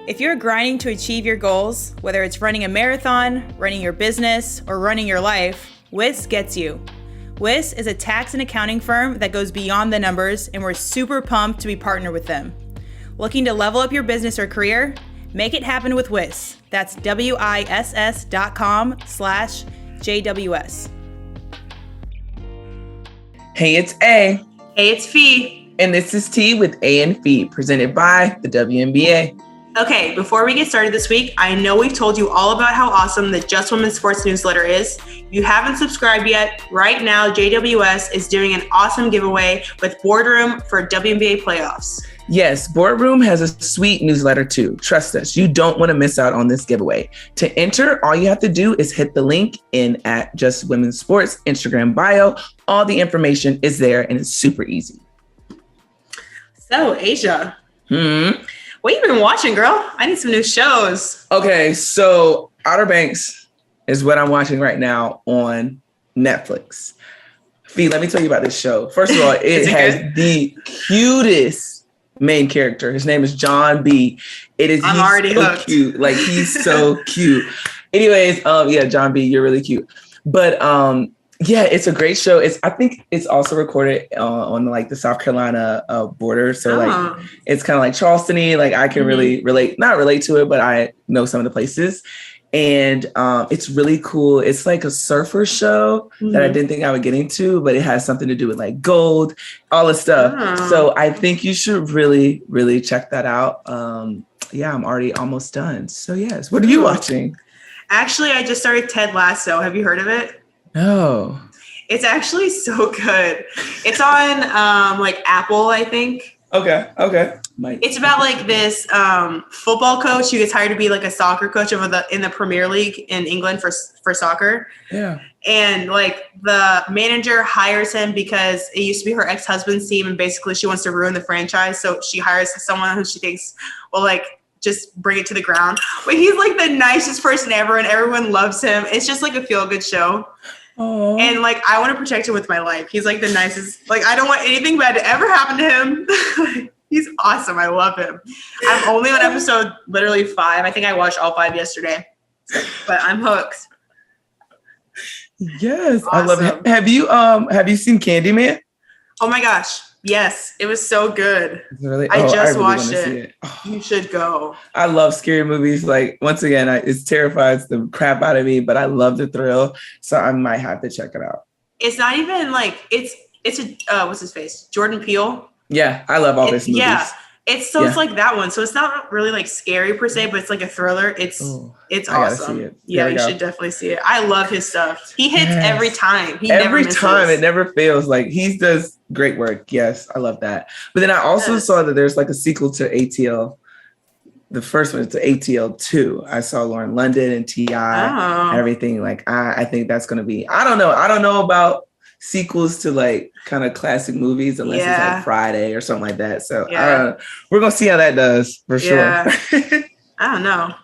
If you're grinding to achieve your goals, whether it's running a marathon, running your business, or running your life, WIS gets you. WIS is a tax and accounting firm that goes beyond the numbers, and we're super pumped to be partnered with them. Looking to level up your business or career? Make it happen with WIS. That's WISS.com/JWS. Hey, it's A. Hey, it's Phee. And this is Tea with A and Phee, presented by the WNBA. Okay, before we get started this week, I know we've told you all about how awesome the Just Women's Sports newsletter is. If you haven't subscribed yet, right now JWS is doing an awesome giveaway with Boardroom for WNBA playoffs. Yes, Boardroom has a sweet newsletter too. Trust us, you don't want to miss out on this giveaway. To enter, all you have to do is hit the link in at Just Women's Sports Instagram bio. All the information is there and it's super easy. So, Asia. What you been watching, girl? I need some new shows. Okay, so Outer Banks is what I'm watching right now on Netflix. Phee, let me tell you about this show. First of all, it has the cutest main character. His name is John B. I'm already hooked. Cute. Like, he's so cute. Anyways, yeah, John B, you're really cute. But yeah, it's a great show. I think it's also recorded on like the South Carolina border. So like it's kind of like Charleston-y. Like I can really not relate to it, but I know some of the places. And it's really cool. It's like a surfer show that I didn't think I would get into, but it has something to do with like gold, all this stuff. So I think you should really, really check that out. Yeah, I'm already almost done. So yes, what are you watching? Actually, I just started Ted Lasso. Have you heard of it? No. It's actually so good. It's on like Apple, I think. Okay. It's about like this football coach who gets hired to be like a soccer coach in the Premier League in England for soccer. Yeah. And like the manager hires him because it used to be her ex-husband's team, and basically she wants to ruin the franchise. So she hires someone who she thinks will like just bring it to the ground. But he's like the nicest person ever, and everyone loves him. It's just like a feel-good show. Aww. And like I want to protect him with my life. He's like the nicest. Like I don't want anything bad to ever happen to him. He's awesome. I love him. I'm only on episode literally 5. I think I watched all 5 yesterday. But I'm hooked. Yes, awesome. I love it. Have you seen Candyman? Oh my gosh. Yes, it was so good. Really? I just really watched it. Oh. You should go. I love scary movies. Like once again, it terrifies the crap out of me, but I love the thrill. So I might have to check it out. It's not even like it's a what's his face? Jordan Peele. Yeah, I love all his movies. Yeah, it's like that one. So it's not really like scary per se, but it's like a thriller. It's awesome. See it. Yeah, you should definitely see it. I love his stuff. He hits every time. Every time, it never fails. Like he does great work. Yes, I love that. But then I also saw that there's like a sequel to ATL. The first one is to ATL 2. I saw Lauren London and T.I. and everything. Like I think that's gonna be. I don't know about sequels to like kind of classic movies unless it's like Friday or something like that. So we're gonna see how that does for sure. I don't know.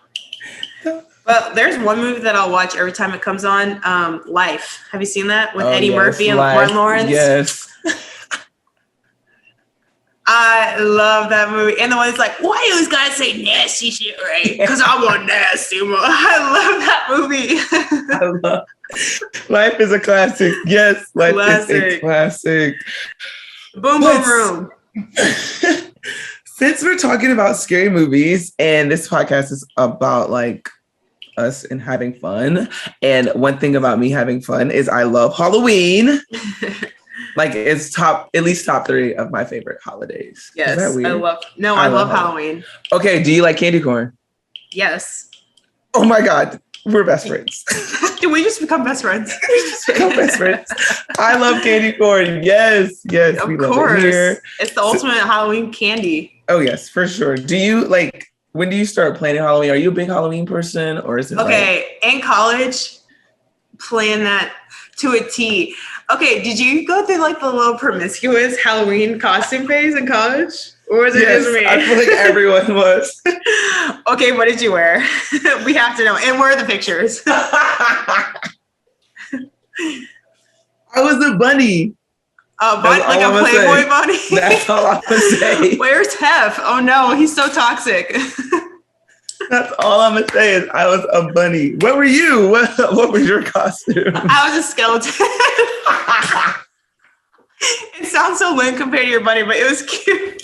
But there's one movie that I'll watch every time it comes on. Life. Have you seen that with Eddie Murphy and Martin Lawrence? Yes. I love that movie. And the one that's like, why you always gotta say nasty shit, right? Because I want nasty. I love that movie. Life is a classic. Yes, Life is a classic. Boom, boom, room. Since we're talking about scary movies, and this podcast is about like us and having fun, and one thing about me having fun is I love Halloween. Like it's at least top 3 of my favorite holidays. Yes, I love Halloween. Okay, do you like candy corn? Yes. Oh my God, we're best friends. Can we just become best friends? I love candy corn. Yes. Of course. It's the ultimate Halloween candy. Oh yes, for sure. Do you like? When do you start planning Halloween? Are you a big Halloween person, or is it in college, plan that to a T. Okay, did you go through like the little promiscuous Halloween costume phase in college? Or was it just me? I feel like everyone was. Okay, what did you wear? We have to know. And where are the pictures? I was a bunny. Like a Playboy bunny? That's all I'm going to say. Where's Hef? Oh no, he's so toxic. That's all I'm gonna say is I was a bunny. What were you? What was your costume? I was a skeleton. It sounds so lame compared to your bunny, but it was cute.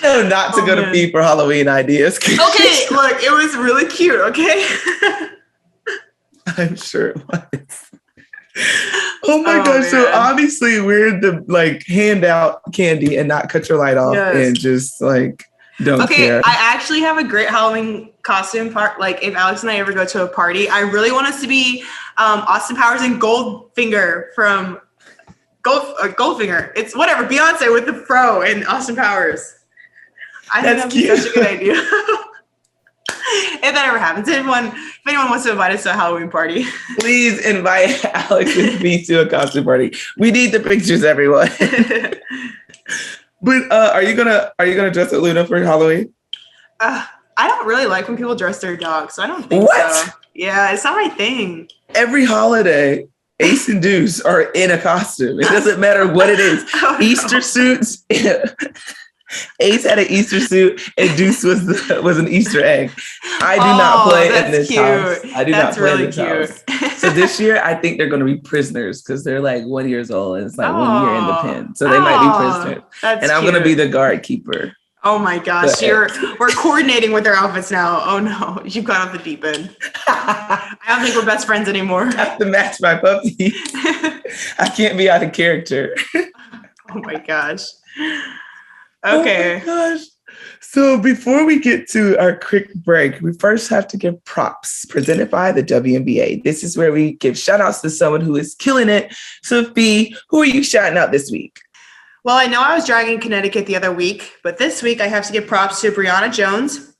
No, not to go to Phee for Halloween ideas. Okay, look, it was really cute, okay? I'm sure it was. Oh my gosh. Man. So obviously we're the like hand out candy and not cut your light off and just like don't care. I actually have a great Halloween costume part. Like if Alex and I ever go to a party, I really want us to be Austin Powers and Goldfinger from Goldfinger. It's whatever, Beyonce with the fro and Austin Powers. I think that'd be such a good idea. If that ever happens, if anyone wants to invite us to a Halloween party, please invite Alex and me to a costume party. We need the pictures, everyone. But are you gonna dress up Luna for Halloween? I don't really like when people dress their dogs, so I don't think so. Yeah, it's not my thing. Every holiday, Ace and Deuce are in a costume. It doesn't matter what it is. Easter suits. Ace had an Easter suit and Deuce was an Easter egg. I do not play in this house. I do not play in this house. So this year, I think they're going to be prisoners because they're like 1 year old and it's like 1 year in the pen. So they might be prisoners. And I'm going to be the guard keeper. Oh my gosh, we're coordinating with their outfits now. Oh no, you've gone off the deep end. I don't think we're best friends anymore. I have to match my puppy. I can't be out of character. Oh my gosh. Okay. Oh my gosh. So before we get to our quick break, we first have to give props presented by the WNBA. This is where we give shout outs to someone who is killing it. So Phee, who are you shouting out this week? Well, I know I was dragging Connecticut the other week, but this week I have to give props to Brianna Jones.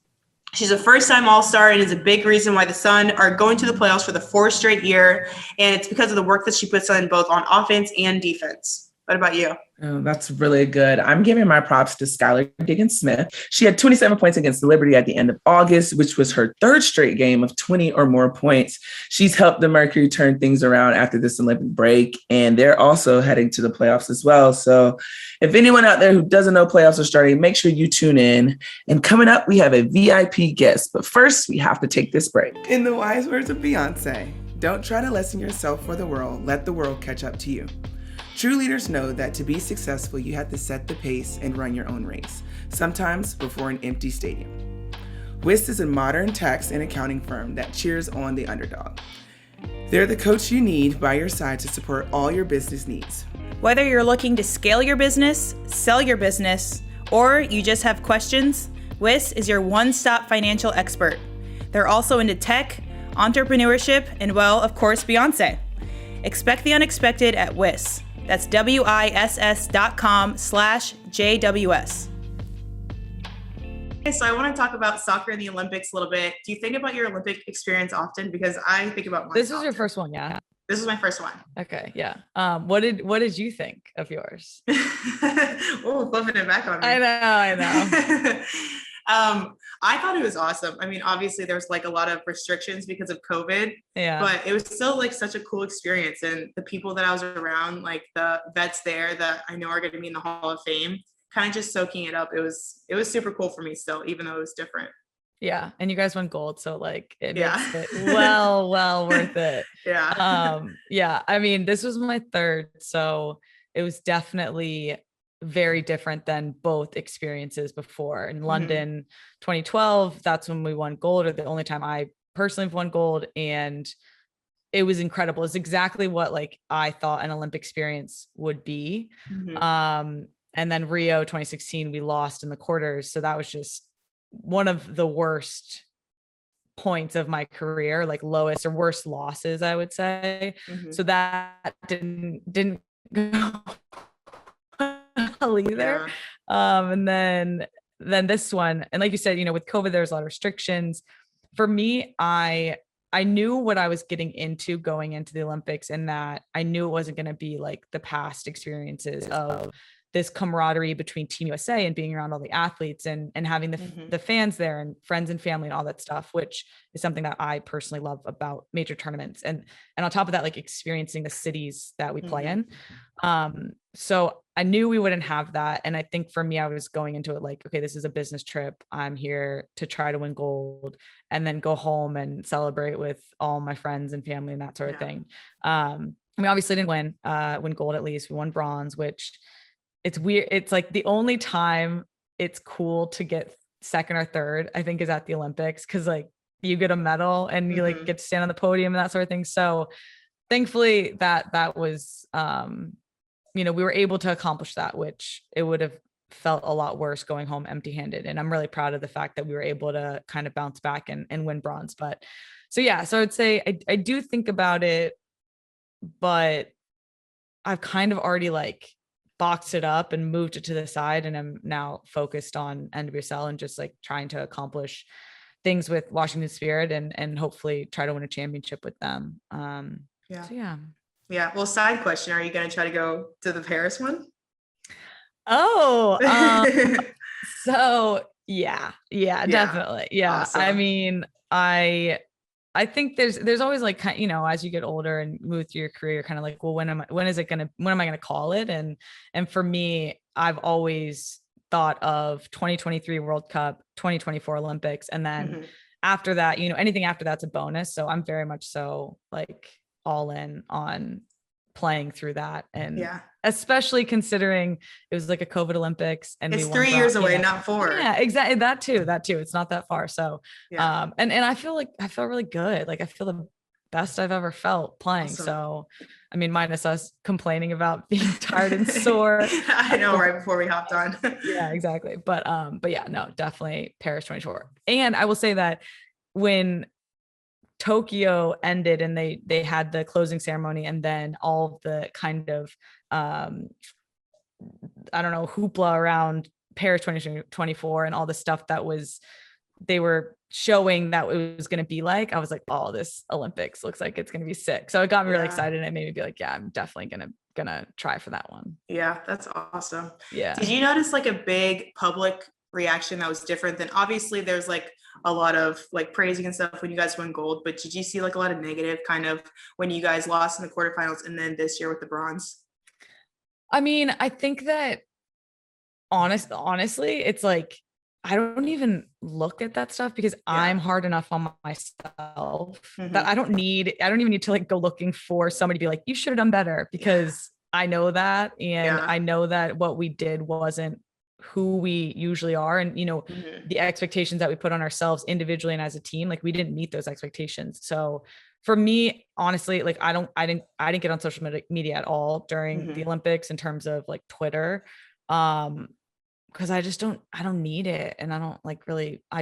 She's a first-time All-Star and is a big reason why the Sun are going to the playoffs for the 4th straight year. And it's because of the work that she puts on both on offense and defense. What about you? Oh, that's really good. I'm giving my props to Skylar Diggins-Smith. She had 27 points against Liberty at the end of August, which was her 3rd straight game of 20 or more points. She's helped the Mercury turn things around after this Olympic break, and they're also heading to the playoffs as well. So if anyone out there who doesn't know playoffs are starting, make sure you tune in. And coming up, we have a VIP guest. But first, we have to take this break. In the wise words of Beyonce, don't try to lessen yourself for the world. Let the world catch up to you. True leaders know that to be successful, you have to set the pace and run your own race, sometimes before an empty stadium. WIST is a modern tax and accounting firm that cheers on the underdog. They're the coach you need by your side to support all your business needs. Whether you're looking to scale your business, sell your business, or you just have questions, WIST is your one-stop financial expert. They're also into tech, entrepreneurship, and well, of course, Beyonce. Expect the unexpected at WIST. That's WISS.com/JWS. Okay, so I want to talk about soccer in the Olympics a little bit. Do you think about your Olympic experience often? Because I think about mine. This was your first one, yeah? This was my first one. Okay, yeah. What did you think of yours? Oh, flipping it back on me. I know. I thought it was awesome. I mean, obviously there's like a lot of restrictions because of COVID, but it was still like such a cool experience. And the people that I was around, like the vets there that I know are going to be in the Hall of Fame, kind of just soaking it up. It was super cool for me still, even though it was different. Yeah. And you guys won gold. So like it makes it well worth it. Yeah. I mean, this was my 3rd. So it was definitely very different than both experiences before. In London 2012, that's when we won gold, or the only time I personally have won gold, and it was incredible. It's exactly what like I thought an Olympic experience would be. And then Rio 2016, we lost in the quarters, so that was just one of the worst points of my career, like lowest or worst losses, I would say. So that didn't go either. And then this one, and like you said, with COVID, there's a lot of restrictions. For me, I knew what I was getting into going into the Olympics, and that I knew it wasn't going to be like the past experiences of this camaraderie between Team USA and being around all the athletes and having the fans there and friends and family and all that stuff, which is something that I personally love about major tournaments. And on top of that, like experiencing the cities that we play in. So I knew we wouldn't have that. And I think for me, I was going into it like, okay, this is a business trip. I'm here to try to win gold and then go home and celebrate with all my friends and family and that sort of thing. We obviously didn't win gold. At least we won bronze, which it's weird. It's like the only time it's cool to get second or third, I think, is at the Olympics. Cause like you get a medal and you like get to stand on the podium and that sort of thing. So thankfully that was, we were able to accomplish that, which it would have felt a lot worse going home empty-handed. And I'm really proud of the fact that we were able to kind of bounce back and win bronze. But so I'd say I do think about it, but I've kind of already like boxed it up and moved it to the side. And I'm now focused on NWSL and just like trying to accomplish things with Washington Spirit and hopefully try to win a championship with them. Yeah. Well, side question, are you going to try to go to the Paris one? So yeah, definitely. Yeah. Awesome. I mean, I think there's always like, as you get older and move through your career, you're kind of like, well, when am I going to call it? And for me, I've always thought of 2023 World Cup, 2024 Olympics. And then after that, anything after that's a bonus. So I'm very much so like all in on playing through that. And especially considering it was like a COVID Olympics and it's 3 years away, not 4. Yeah, exactly. That too. It's not that far. So, and I feel really good. Like I feel the best I've ever felt playing. Awesome. So, I mean, minus us complaining about being tired and sore. I know, right before we hopped on. Yeah, exactly. But yeah, no, definitely Paris 2024. And I will say that when Tokyo ended and they had the closing ceremony and then all of the kind of hoopla around Paris 2024 and all the stuff that they were showing that it was going to be like, I was like, oh, this Olympics looks like it's going to be sick. So it got me really excited and it made me be like, yeah, I'm definitely gonna try for that one. Yeah, that's awesome. Yeah. Did you notice like a big public reaction that was different than, obviously there's like a lot of like praising and stuff when you guys won gold, but did you see like a lot of negative kind of when you guys lost in the quarterfinals and then this year with the bronze? I mean, I think that honestly, it's like, I don't even look at that stuff because I'm hard enough on myself that I don't even need to like go looking for somebody to be like, you should have done better, because I know that. And I know that what we did wasn't who we usually are. And, the expectations that we put on ourselves individually and as a team, like we didn't meet those expectations. So for me, honestly, like I didn't get on social media at all during the Olympics in terms of like Twitter. Because I don't need it. And I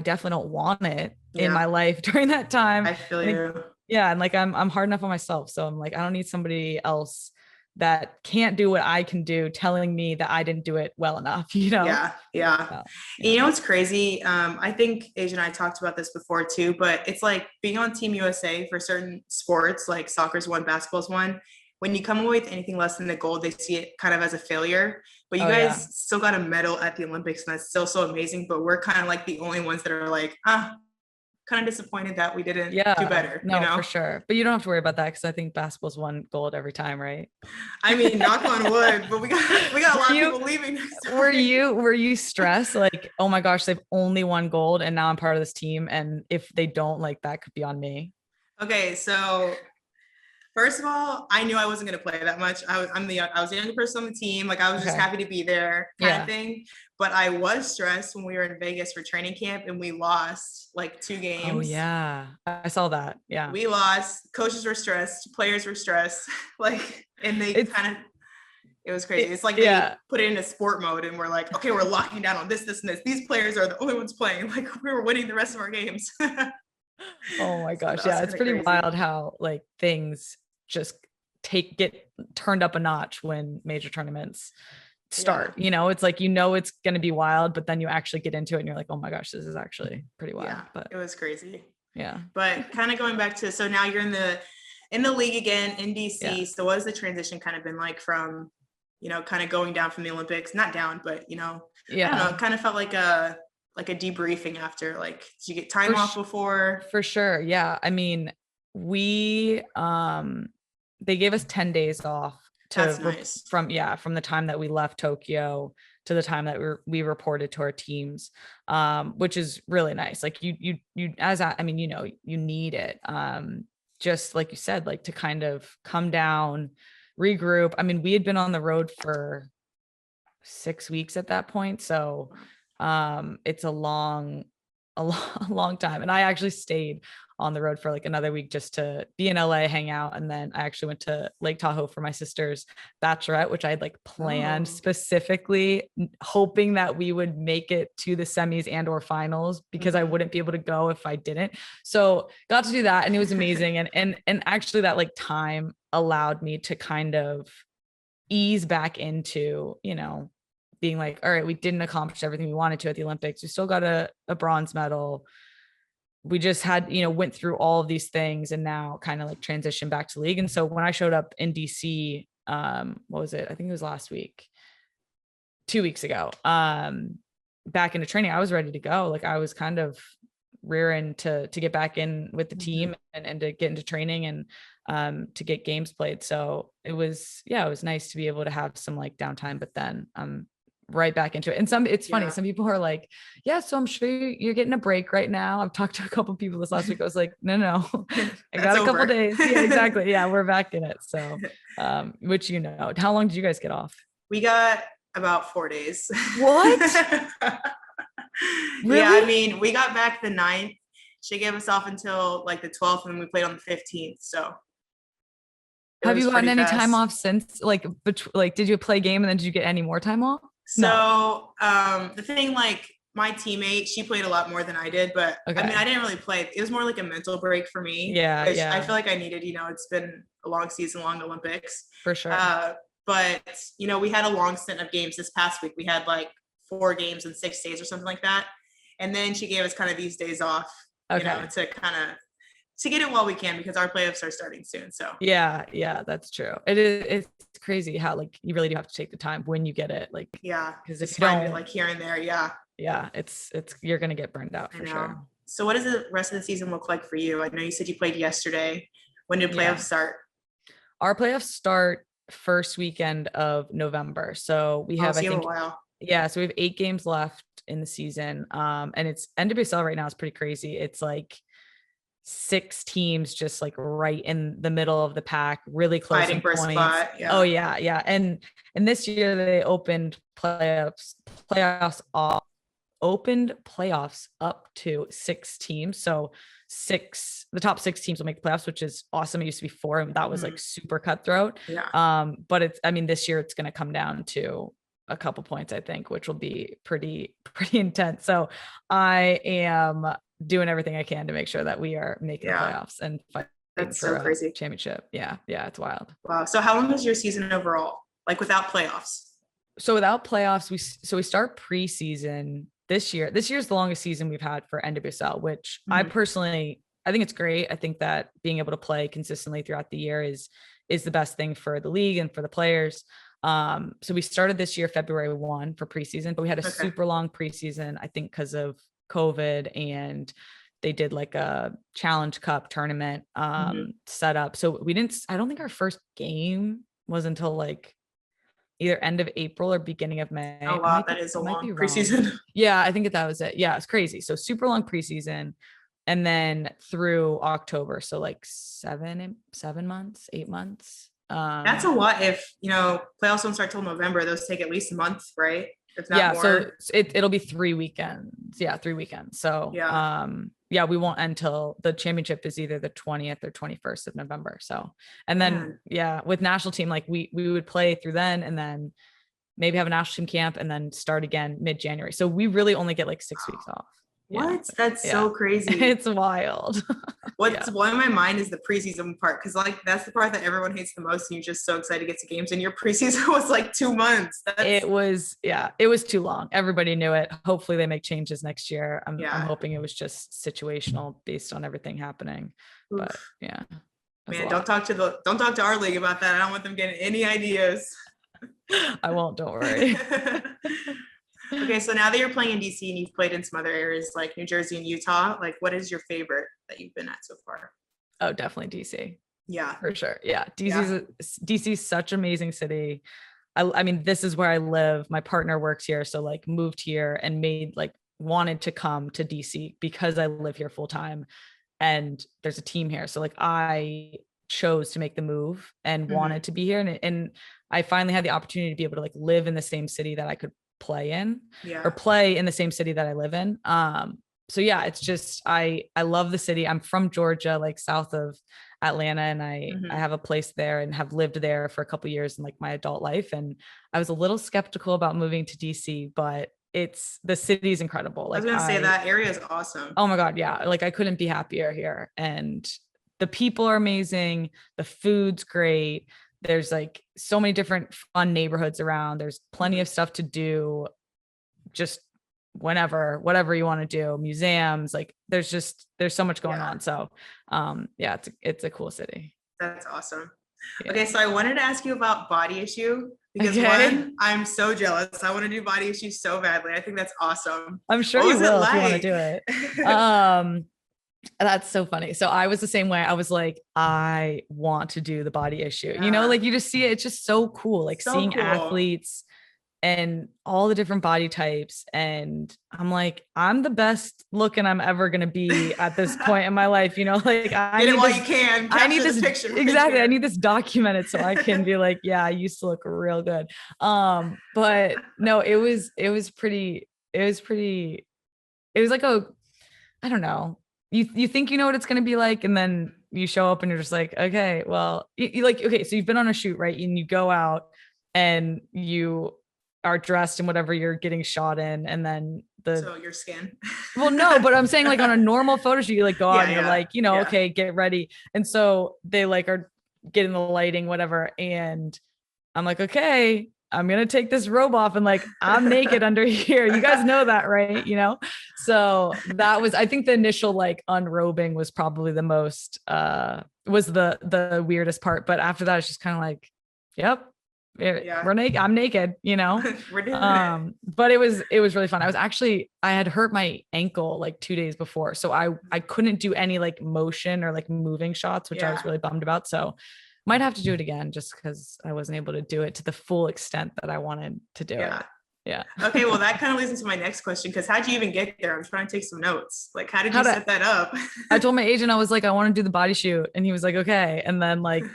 definitely don't want it in my life during that time. I feel you. Yeah. And like, I'm hard enough on myself. So I'm like, I don't need somebody else that can't do what I can do telling me that I didn't do it well enough, Yeah. So, What's crazy? I think Asia and I talked about this before too, but it's like being on Team USA for certain sports, like soccer's one, basketball's one. When you come away with anything less than the gold, they see it kind of as a failure, but you guys still got a medal at the Olympics, and that's still so amazing. But we're kind of like the only ones that are like, kind of disappointed that we didn't do better. No, for sure. But you don't have to worry about that because I think basketball's won gold every time, right? I mean, knock on wood, but we got a lot of people leaving next time. Were you stressed? Like, oh my gosh, they've only won gold and now I'm part of this team. And if they don't, like, that could be on me. Okay, so first of all, I knew I wasn't going to play that much. I was the younger person on the team. Like I was just happy to be there kind of thing. But I was stressed when we were in Vegas for training camp and we lost like 2 games. Oh yeah. I saw that. Yeah. We lost. Coaches were stressed. Players were stressed. Like, and it was crazy. It's like they put it in a sport mode and we're like, okay, we're locking down on this, and this. These players are the only ones playing. Like we were winning the rest of our games. Oh my gosh. Yeah. It's pretty crazy. Wild how like things just get turned up a notch when major tournaments start. It's like, it's going to be wild, but then you actually get into it and you're like, oh my gosh, this is actually pretty wild. But it was crazy. Yeah. But kind of going back to, so now you're in the league again in DC. So what has the transition kind of been like from kind of going down from the Olympics, not down, but, I don't know, it kind of felt like a debriefing after, like, did you get time off before? For sure. Yeah. I mean, they gave us 10 days off That's nice. from the time that we left Tokyo to the time that we reported to our teams, which is really nice. Like you need it. Just like you said, like to kind of come down, regroup. I mean, we had been on the road for 6 weeks at that point. So it's a long time. And I actually stayed on the road for like another week just to be in LA, hang out. And then I actually went to Lake Tahoe for my sister's bachelorette, which I had like planned specifically hoping that we would make it to the semis and or finals because I wouldn't be able to go if I didn't. So got to do that. And it was amazing. And actually that like time allowed me to kind of ease back into, being like, all right, we didn't accomplish everything we wanted to at the Olympics. We still got a bronze medal. We just had, went through all of these things and now kind of like transition back to league. And so when I showed up in DC, what was it? I think it was last week, 2 weeks ago, back into training, I was ready to go. Like I was kind of rearing to get back in with the team and to get into training and to get games played. So it was nice to be able to have some like downtime, but then right back into it. And it's funny. Some people are like, yeah, so I'm sure you're getting a break right now. I've talked to a couple of people this last week. I was like, no, I got a couple days. Yeah, exactly. Yeah. We're back in it. So, which, how long did you guys get off? We got about 4 days. What? Really? Yeah. I mean, we got back the 9th. She gave us off until like the 12th and we played on the 15th. So have you gotten any time off since did you play a game and then did you get any more time off? So the thing, like my teammate, she played a lot more than I did, but I mean, I didn't really play. It was more like a mental break for me. Yeah. I feel like I needed, it's been a long season, long Olympics. For sure. But, we had a long stint of games this past week. We had like 4 games in 6 days or something like that. And then she gave us kind of these days off, to kind of to get it while we can because our playoffs are starting soon. So yeah, that's true. It's crazy how like you really do have to take the time when you get it. Like because if you don't like here and there, it's you're gonna get burned out for sure. So what does the rest of the season look like for you? I know you said you played yesterday. When did playoffs start? Our playoffs start first weekend of November. So we have a while. Yeah, so we have 8 games left in the season. And it's NWSL right now is pretty crazy. It's like 6 teams just like right in the middle of the pack, really close fighting for a spot. Yeah. Oh yeah. And this year they opened playoffs up to 6 teams. So the top 6 teams will make the playoffs, which is awesome. It used to be 4 and that was like super cutthroat. Yeah. But this year it's going to come down to a couple points, I think, which will be pretty intense. So I am doing everything I can to make sure that we are making the playoffs and fighting That's for so crazy. a championship. Yeah, it's wild. Wow. So how long was your season overall? Like without playoffs? So without playoffs, we start preseason this year. This year's the longest season we've had for NWSL, which I think it's great. I think that being able to play consistently throughout the year is the best thing for the league and for the players. So we started this year, February 1 for preseason, but we had a super long preseason, I think because of COVID, and they did like a Challenge Cup tournament set up. So I don't think our first game was until like either end of April or beginning of May. Oh wow, that is a long preseason. Yeah, I think that was it. Yeah, it's crazy. So super long preseason. And then through October. So like 7 months, 8 months. That's a lot. If playoffs don't start till November, those take at least a month, right? If not more. So it'll be 3 weekends. Yeah, 3 weekends. So we won't until the championship is either the 20th or 21st of November. So and then with national team, like we would play through then and then maybe have a national team camp and then start again mid-January. So we really only get like 6 weeks off. What? That's so crazy. It's wild. What's blowing my mind is the preseason part, because like that's the part that everyone hates the most, and you're just so excited to get to games, and your preseason was like 2 months. It was too long. Everybody knew it. Hopefully they make changes next year. I'm hoping it was just situational based on everything happening. But man, don't talk to our league about that. I don't want them getting any ideas. I won't, don't worry. Okay, so now that you're playing in DC and you've played in some other areas like New Jersey and Utah, like what is your favorite that you've been at so far? Oh, definitely DC. Yeah, for sure. Yeah. DC's such an amazing city. I mean, this is where I live. My partner works here. So like moved here and wanted to come to DC because I live here full time and there's a team here. So like I chose to make the move and wanted to be here. And I finally had the opportunity to be able to like live in the same city that I could play in or play in the same city that I live in. So yeah, it's just, I love the city. I'm from Georgia, like south of Atlanta. And I have a place there and have lived there for a couple of years in like my adult life. And I was a little skeptical about moving to DC, but the city's incredible. Like I was gonna say that area is awesome. Oh my God. Yeah. Like I couldn't be happier here. And the people are amazing. The food's great. There's like so many different fun neighborhoods around. There's plenty of stuff to do. Just whatever you want to do, museums, like there's so much going on. So yeah, it's a cool city. That's awesome. Yeah. Okay, so I wanted to ask you about Body Issue because one, I'm so jealous. I want to do Body Issue so badly. I think that's awesome. I'm sure you will if you want to do it. That's so funny. So I was the same way. I was like, I want to do the Body Issue. You know, like you just see it. It's just so cool. Like seeing athletes and all the different body types. And I'm like, I'm the best looking I'm ever going to be at this point in my life. You know, like I need this picture. Exactly. I need this documented so I can be like, yeah, I used to look real good. But no, it was like I don't know. You think you know what it's going to be like, and then you show up and you're just like, okay, well, you like, okay, so you've been on a shoot, right? And you go out and you are dressed in whatever you're getting shot in, and then so your skin. Well, no, but I'm saying like on a normal photo shoot, you like go out and you're like, okay, get ready. And so they like are getting the lighting, whatever. And I'm like, okay, I'm going to take this robe off and like, I'm naked under here. You guys know that, right? You know? So that was, I think the initial like unrobing was probably the most, was the weirdest part. But after that, it's just kind of like, yep, we're naked. I'm naked, you know? We're doing it. But it was really fun. I had hurt my ankle like 2 days before. So I couldn't do any like motion or like moving shots, which I was really bummed about. So might have to do it again just because I wasn't able to do it to the full extent that I wanted to do it. Yeah. Okay. Well, that kind of leads into my next question. Cause how'd you even get there? I'm trying to take some notes. Like, how did you set that up? I told my agent, I was like, I want to do the body shoot. And he was like, okay. And then like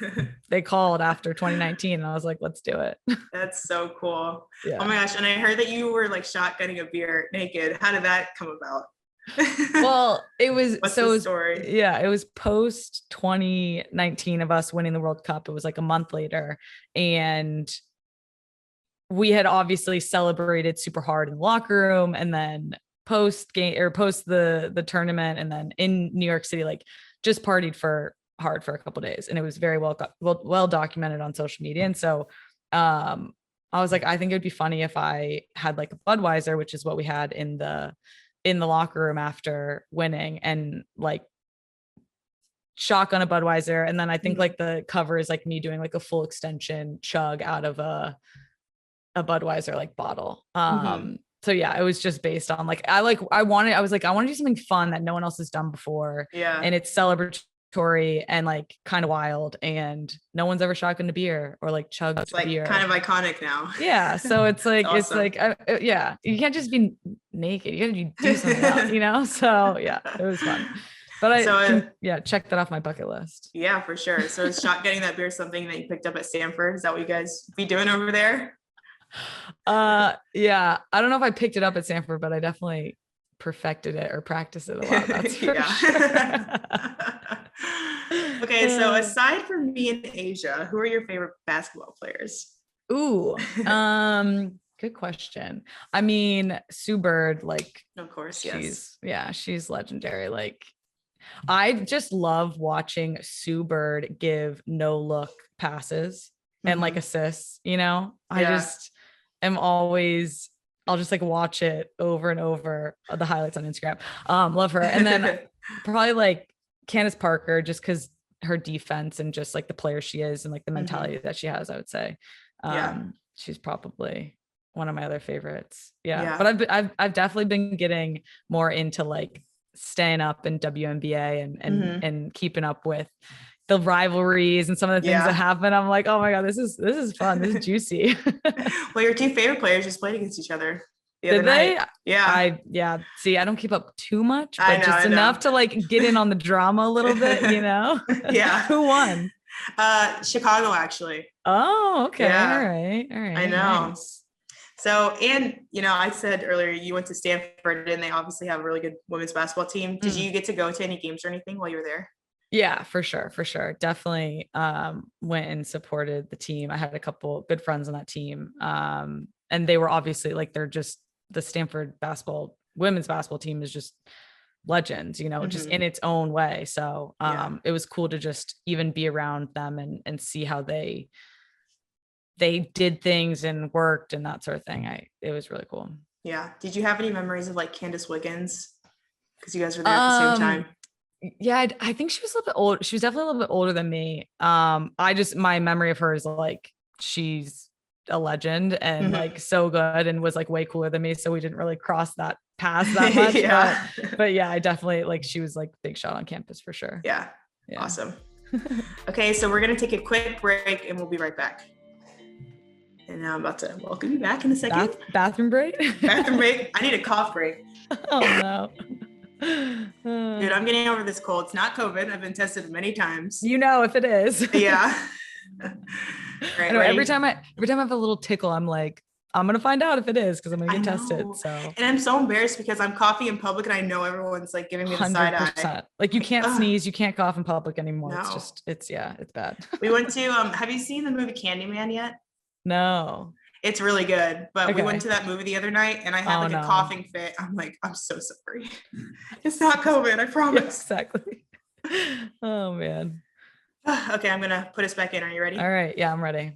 they called after 2019 and I was like, let's do it. That's so cool. Yeah. Oh my gosh. And I heard that you were like shotgunning a beer naked. How did that come about? Well, it was story? Yeah, it was post 2019 of us winning the World Cup. It was like a month later, and we had obviously celebrated super hard in the locker room, and then post the tournament, and then in New York City, like just partied hard for a couple of days, and it was very well documented on social media. And so I was like, I think it would be funny if I had like a Budweiser, which is what we had in the locker room after winning, and like shotgun a Budweiser. And then I think like the cover is like me doing like a full extension chug out of a Budweiser like bottle. So yeah, it was just based on like, I want to do something fun that no one else has done before. Yeah. And it's celebratory and like kind of wild, and no one's ever shotgunned a beer or like chugged it's like beer. Kind of iconic now. Yeah. So it's like, awesome. It's like, yeah, you can't just be naked. You gotta do something else, you know? So yeah, it was fun. But check that off my bucket list. Yeah, for sure. So is shotgunning that beer something that you picked up at Stanford? Is that what you guys be doing over there? Yeah. I don't know if I picked it up at Stanford, but I definitely perfected it or practiced it a lot. That's for sure. Okay, so aside from me in Asia, who are your favorite basketball players? Ooh, good question. I mean, Sue Bird, like, of course, she's legendary. Like, I just love watching Sue Bird give no look passes and like assists, you know? I just am always, I'll just like watch it over and over, the highlights on Instagram. Love her. And then probably like Candace Parker, just because her defense and just like the player she is and like the mentality that she has, I would say. she's probably one of my other favorites. Yeah. But I've definitely been getting more into like staying up in WNBA and keeping up with the rivalries and some of the things that happen. I'm like, oh my God, this is fun. This is juicy. Well, your two favorite players just played against each other the other Did they? night. Yeah. See, I don't keep up too much, but just enough to like get in on the drama a little bit, you know? Yeah. Who won? Chicago, actually. Oh, okay. Yeah. All right. I know. Nice. So, and I said earlier you went to Stanford and they obviously have a really good women's basketball team. Did you get to go to any games or anything while you were there? Yeah, for sure. Definitely went and supported the team. I had a couple good friends on that team. And they were obviously like, they're just the Stanford women's basketball team is just legends, just in its own way. So it was cool to just even be around them and see how they did things and worked and that sort of thing. It was really cool. Yeah. Did you have any memories of like Candace Wiggins? Because you guys were there at the same time. Yeah, I think she was a little bit old. She was definitely a little bit older than me. My memory of her is like, she's a legend and like so good and was like way cooler than me. So we didn't really cross that path that much. But yeah, I definitely like, she was like big shot on campus for sure. Yeah. Awesome. Okay. So we're going to take a quick break and we'll be right back. And now I'm about to welcome you back in a second. Bathroom break? Bathroom break. I need a cough break. Oh no. Dude, I'm getting over this cold. It's not COVID. I've been tested many times. If it is. Yeah. Right, every time I have a little tickle, I'm like, I'm gonna find out if it is because I'm gonna get tested. So, and I'm so embarrassed because I'm coughing in public and I know everyone's like giving me the side eye. Like you can't sneeze, you can't cough in public anymore. No. It's bad. We went to have you seen the movie Candyman yet? No. It's really good, but we went to that movie the other night and I had a coughing fit. I'm like, I'm so sorry. It's not COVID, I promise. Exactly. Oh man. Okay, I'm gonna put us back in. Are you ready? All right. Yeah, I'm ready.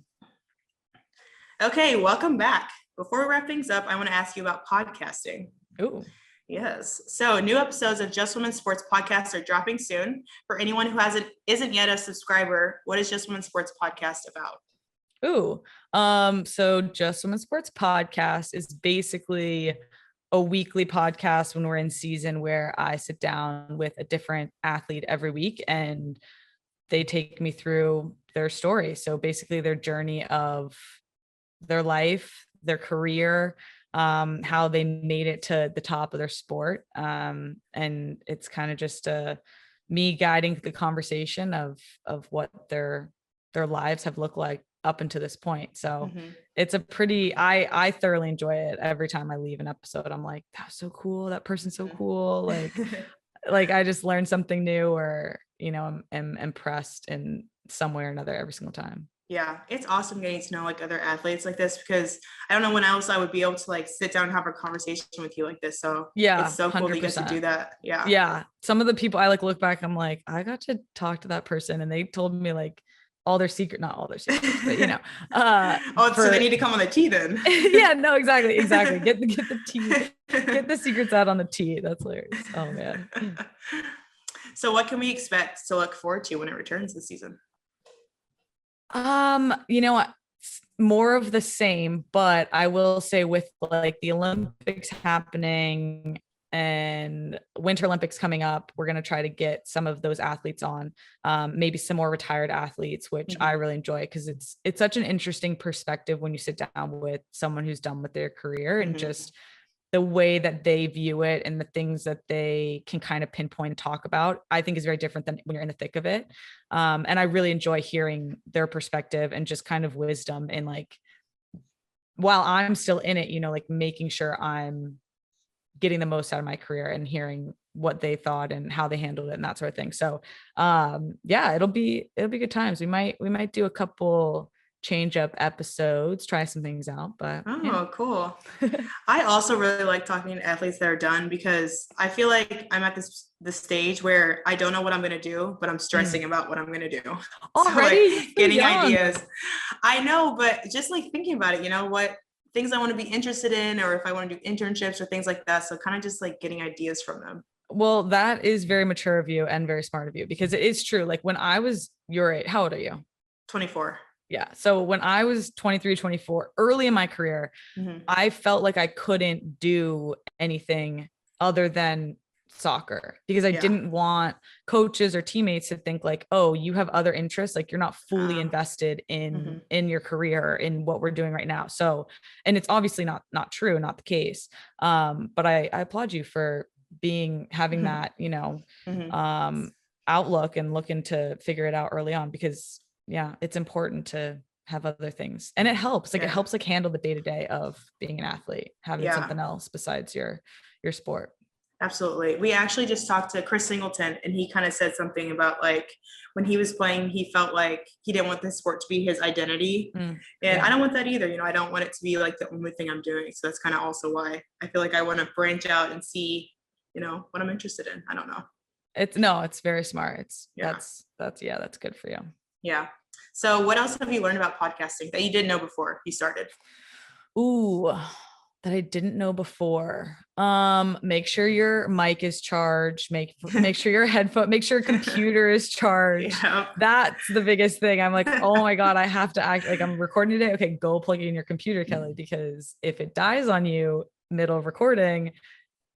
Okay, welcome back. Before we wrap things up, I want to ask you about podcasting. Ooh. Yes. So new episodes of Just Women Sports Podcast are dropping soon. For anyone who isn't yet a subscriber, what is Just Women Sports Podcast about? Ooh. So Just Women Sports Podcast is basically a weekly podcast when we're in season where I sit down with a different athlete every week and they take me through their story. So basically their journey of their life, their career, how they made it to the top of their sport. And it's kind of just me guiding the conversation of what their lives have looked like up until this point. So it's I thoroughly enjoy it. Every time I leave an episode, I'm like, that was so cool. That person's so cool. Like I just learned something new or, I'm impressed in some way or another every single time. Yeah, it's awesome getting to know like other athletes like this because I don't know when else I would be able to like sit down and have a conversation with you like this. So yeah, it's so cool that you get to do that. Yeah. Yeah. Some of the people I like look back, I'm like, I got to talk to that person and they told me like not all their secrets, but so they need to come on the tee then. Yeah, no, exactly. Get the tea, get the secrets out on the tee. That's hilarious. Oh man. So what can we expect to look forward to when it returns this season? More of the same, but I will say with like the Olympics happening and Winter Olympics coming up, we're going to try to get some of those athletes on, maybe some more retired athletes, which I really enjoy because it's such an interesting perspective when you sit down with someone who's done with their career and just the way that they view it and the things that they can kind of pinpoint and talk about, I think is very different than when you're in the thick of it. And I really enjoy hearing their perspective and just kind of wisdom and like, while I'm still in it, like making sure I'm getting the most out of my career and hearing what they thought and how they handled it and that sort of thing. So it'll be good times. We might do a couple change up episodes, try some things out, but cool. I also really like talking to athletes that are done because I feel like I'm at this stage where I don't know what I'm going to do, but I'm stressing about what I'm going to do. Already? So, getting ideas. I know, but just like thinking about it, what things I want to be interested in, or if I want to do internships or things like that. So kind of just like getting ideas from them. Well, that is very mature of you and very smart of you because it is true. Like when I was your age, how old are you? 24. Yeah. So when I was 23, 24, early in my career, I felt like I couldn't do anything other than soccer because I didn't want coaches or teammates to think like, oh, you have other interests. Like you're not fully invested in your career, in what we're doing right now. So, and it's obviously not true, not the case. But I applaud you for having that, outlook and looking to figure it out early on, because it's important to have other things, and it helps it helps like handle the day-to-day of being an athlete, having something else besides your sport. Absolutely. We actually just talked to Chris Singleton, and he kind of said something about like when he was playing, he felt like he didn't want the sport to be his identity. And I don't want that either. I don't want it to be like the only thing I'm doing. So that's kind of also why I feel like I want to branch out and see, what I'm interested in. I don't know. It's very smart. That's good for you. Yeah. So what else have you learned about podcasting that you didn't know before you started? Ooh, that I didn't know before. Make sure your mic is charged. Make sure your make sure your computer is charged. That's the biggest thing. I'm like, oh my God, I have to act like I'm recording today. Okay, go plug it in your computer, Kelley, because if it dies on you middle of recording,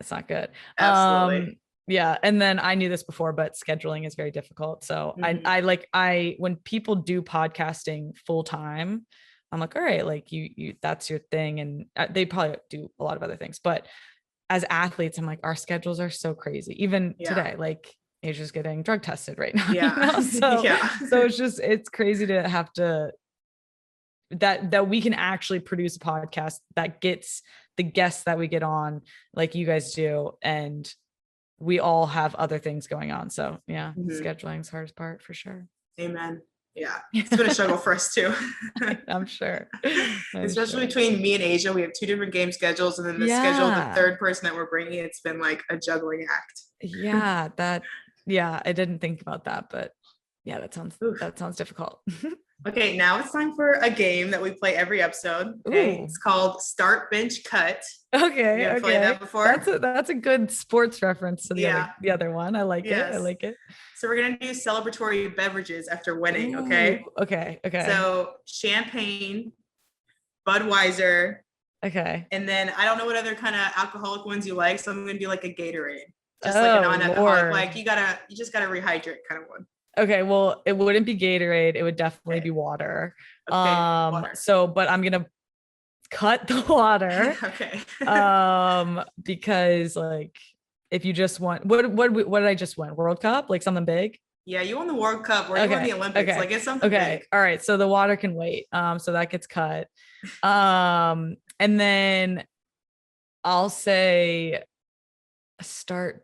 it's not good. Absolutely. Yeah. And then I knew this before, but scheduling is very difficult. So I when people do podcasting full time, I'm like, all right, like you that's your thing. And they probably do a lot of other things, but as athletes, I'm like, our schedules are so crazy. Even today, like Asia's getting drug tested right now. Yeah. So it's crazy to have to, that we can actually produce a podcast that gets the guests that we get on, like you guys do. And we all have other things going on. So scheduling is the hardest part for sure. Amen. Yeah. It's been a struggle for us too. I'm sure. Especially between me and Asia, we have 2 different game schedules, and then the schedule of the third person that we're bringing, it's been like a juggling act. I didn't think about that, but that sounds difficult. Okay, now it's time for a game that we play every episode. Okay, it's called Start, Bench, Cut. Okay, you played that before? That's a good sports reference to the other one. I like it. I like it. So we're gonna do celebratory beverages after winning. Okay. Okay. So champagne, Budweiser. Okay. And then I don't know what other kind of alcoholic ones you like, so I'm gonna do like a Gatorade, just like a non-alcoholic. Like you just gotta rehydrate kind of one. Okay, well, it wouldn't be Gatorade. It would definitely be water. Okay, water. So, but I'm gonna cut the water. Okay. Because like, if you just want, what did I just win? World Cup, like something big? Yeah, you won the World Cup. Or you won the Olympics. Like it's something big. All right. So the water can wait. So that gets cut. And then I'll say start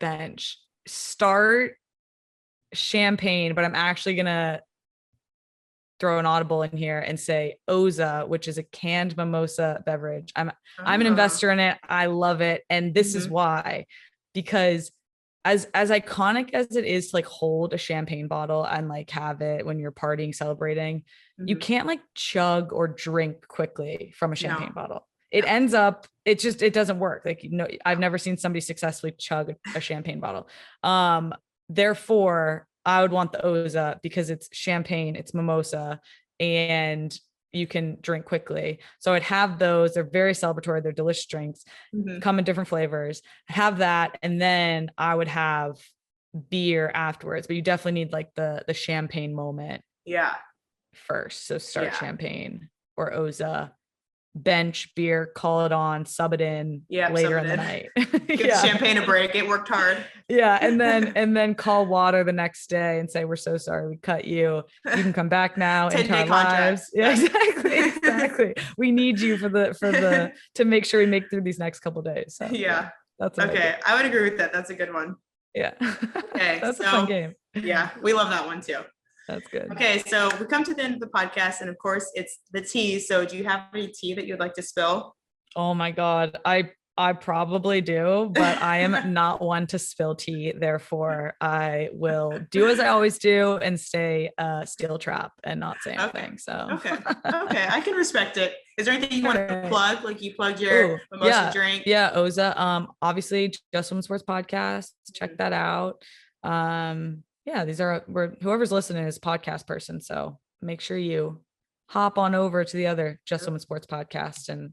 champagne, but I'm actually gonna throw an audible in here and say Oza, which is a canned mimosa beverage. I'm an investor in it. I love it, and this is why, because as iconic as it is to like hold a champagne bottle and like have it when you're partying, celebrating, you can't like chug or drink quickly from a champagne bottle. It ends up, it doesn't work. Like, I've never seen somebody successfully chug a champagne bottle. Therefore, I would want the Oza because it's champagne, it's mimosa, and you can drink quickly. So I'd have those. They're very celebratory. They're delicious drinks, come in different flavors. Have that, and then I would have beer afterwards. But you definitely need like the champagne moment. First. So start champagne or Oza. Bench beer, call it on, sub it in later in the night. Give champagne a break. It worked hard. And then call water the next day and say, we're so sorry we cut you. You can come back now into our lives. Yeah, exactly. We need you for the to make sure we make through these next couple of days. So that's okay. I would agree with that. That's a good one. Yeah. Okay. That's a fun game. Yeah, we love that one too. That's good. Okay, so we come to the end of the podcast, and of course it's the tea. So do you have any tea that you'd like to spill? Oh my God. I probably do, but I am not one to spill tea. Therefore, I will do as I always do and stay steel trap and not say anything. So okay, I can respect it. Is there anything you want to plug? Like you plugged your mimosa drink? Yeah, Oza. Obviously, Just Women Sports Podcast. Check that out. These are whoever's listening is a podcast person. So make sure you hop on over to the other Just Women Sports podcast and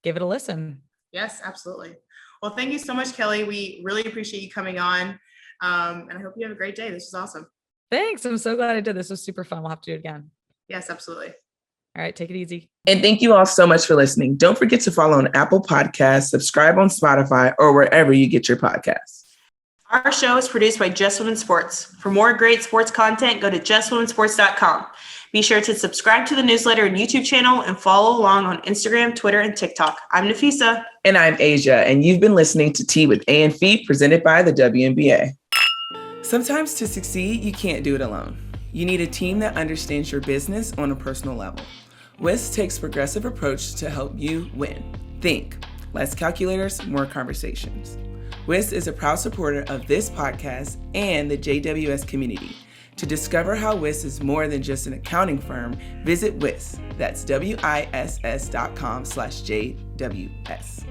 give it a listen. Yes, absolutely. Well, thank you so much, Kelley. We really appreciate you coming on. And I hope you have a great day. This was awesome. Thanks. I'm so glad I did. This was super fun. We'll have to do it again. Yes, absolutely. All right. Take it easy. And thank you all so much for listening. Don't forget to follow on Apple Podcasts, subscribe on Spotify, or wherever you get your podcasts. Our show is produced by Just Women Sports. For more great sports content, go to justwomensports.com. Be sure to subscribe to the newsletter and YouTube channel and follow along on Instagram, Twitter, and TikTok. I'm Napheesa. And I'm Asia, and you've been listening to Tea with A and Phee, presented by the WNBA. Sometimes to succeed, you can't do it alone. You need a team that understands your business on a personal level. WIS takes a progressive approach to help you win. Think, less calculators, more conversations. WIS is a proud supporter of this podcast and the JWS community. To discover how WIS is more than just an accounting firm, visit WIS. That's WISS.com/JWS.